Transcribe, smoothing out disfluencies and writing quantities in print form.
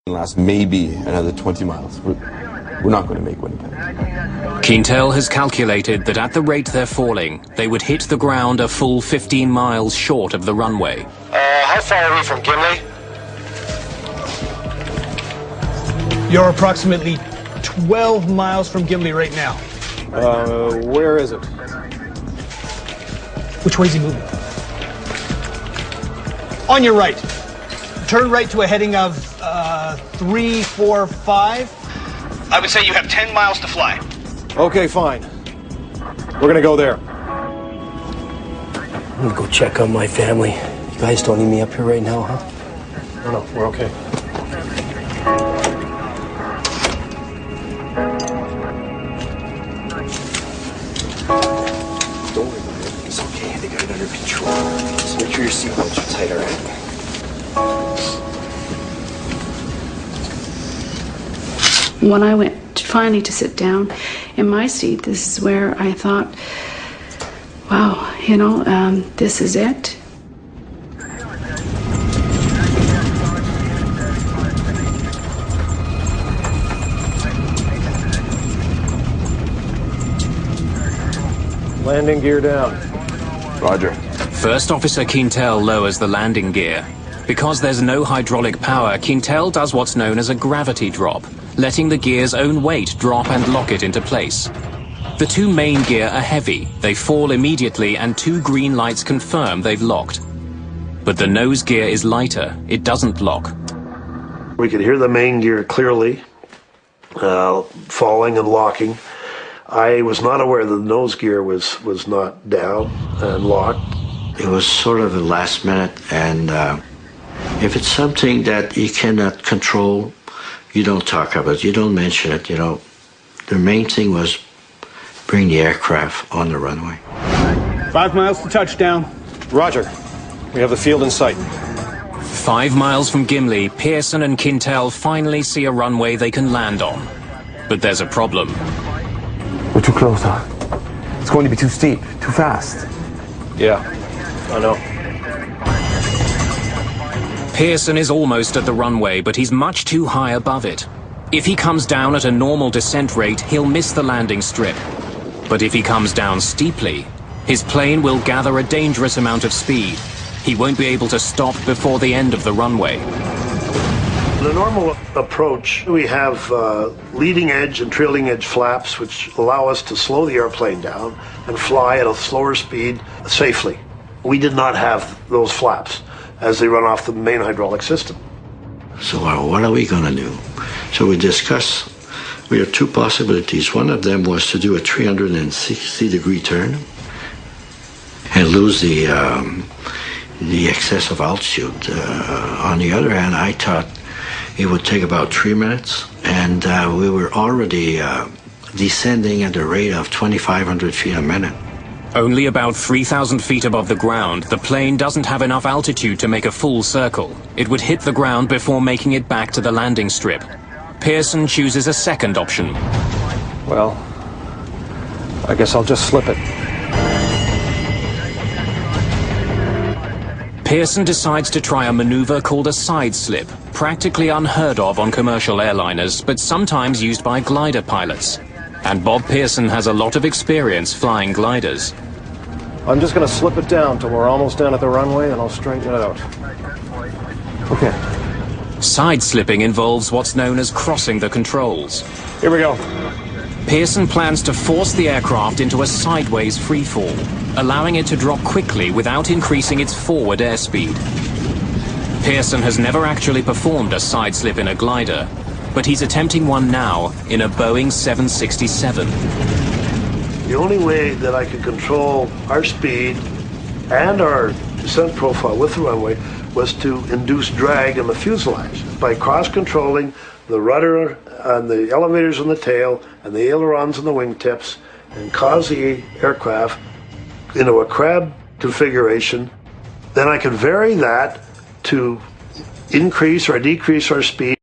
last maybe another 20 miles. We're not going to make Winnipeg. Quintel has calculated that at the rate they're falling, they would hit the ground a full 15 miles short of the runway. How far are we from Gimli? You're approximately 12 miles from Gimli right now. Where is it? Which way is he moving? On your right. Turn right to a heading of 345. I would say you have 10 miles to fly. Okay, fine. We're gonna go there. I'm gonna go check on my family. You guys don't need me up here right now, huh? No, we're okay. Don't worry about it. It's okay. They got it under control. Just make sure your seatbelts are tight, all right? When I went finally to sit down in my seat, this is where I thought, wow, you know, this is it. Landing gear down. Roger. First Officer Quintel lowers the landing gear. Because there's no hydraulic power, Quintel does what's known as a gravity drop, letting the gear's own weight drop and lock it into place. The two main gear are heavy, they fall immediately, and two green lights confirm they've locked. But the nose gear is lighter, it doesn't lock. We could hear the main gear clearly, falling and locking. I was not aware that the nose gear was not down and locked. It was sort of a last minute, and if it's something that you cannot control, you don't talk about it, you don't mention it, you know. The main thing was bring the aircraft on the runway. 5 miles to touchdown. Roger. We have the field in sight. 5 miles from Gimli, Pearson and Quintel finally see a runway they can land on. But there's a problem. We're too close, huh? It's going to be too steep, too fast. Yeah, I know. Pearson is almost at the runway, but he's much too high above it. If he comes down at a normal descent rate, he'll miss the landing strip. But if he comes down steeply, his plane will gather a dangerous amount of speed. He won't be able to stop before the end of the runway. The normal approach, we have leading edge and trailing edge flaps, which allow us to slow the airplane down and fly at a slower speed safely. We did not have those flaps as they run off the main hydraulic system. So what are we gonna do? So we discussed, we had two possibilities. One of them was to do a 360-degree turn and lose the excess of altitude. On the other hand, I thought it would take about 3 minutes, and we were already descending at the rate of 2,500 feet a minute. Only about 3,000 feet above the ground, the plane doesn't have enough altitude to make a full circle. It would hit the ground before making it back to the landing strip. Pearson chooses a second option. Well, I guess I'll just slip it. Pearson decides to try a maneuver called a side slip, practically unheard of on commercial airliners, but sometimes used by glider pilots. And Bob Pearson has a lot of experience flying gliders. I'm just gonna slip it down till we're almost down at the runway, and I'll straighten it out. Okay. Side slipping involves what's known as crossing the controls. Here we go. Pearson plans to force the aircraft into a sideways freefall, allowing it to drop quickly without increasing its forward airspeed. Pearson has never actually performed a side slip in a glider, but he's attempting one now in a Boeing 767. The only way that I could control our speed and our descent profile with the runway was to induce drag in the fuselage by cross-controlling the rudder and the elevators on the tail and the ailerons and the wingtips, and cause the aircraft into a crab configuration. Then I could vary that to increase or decrease our speed.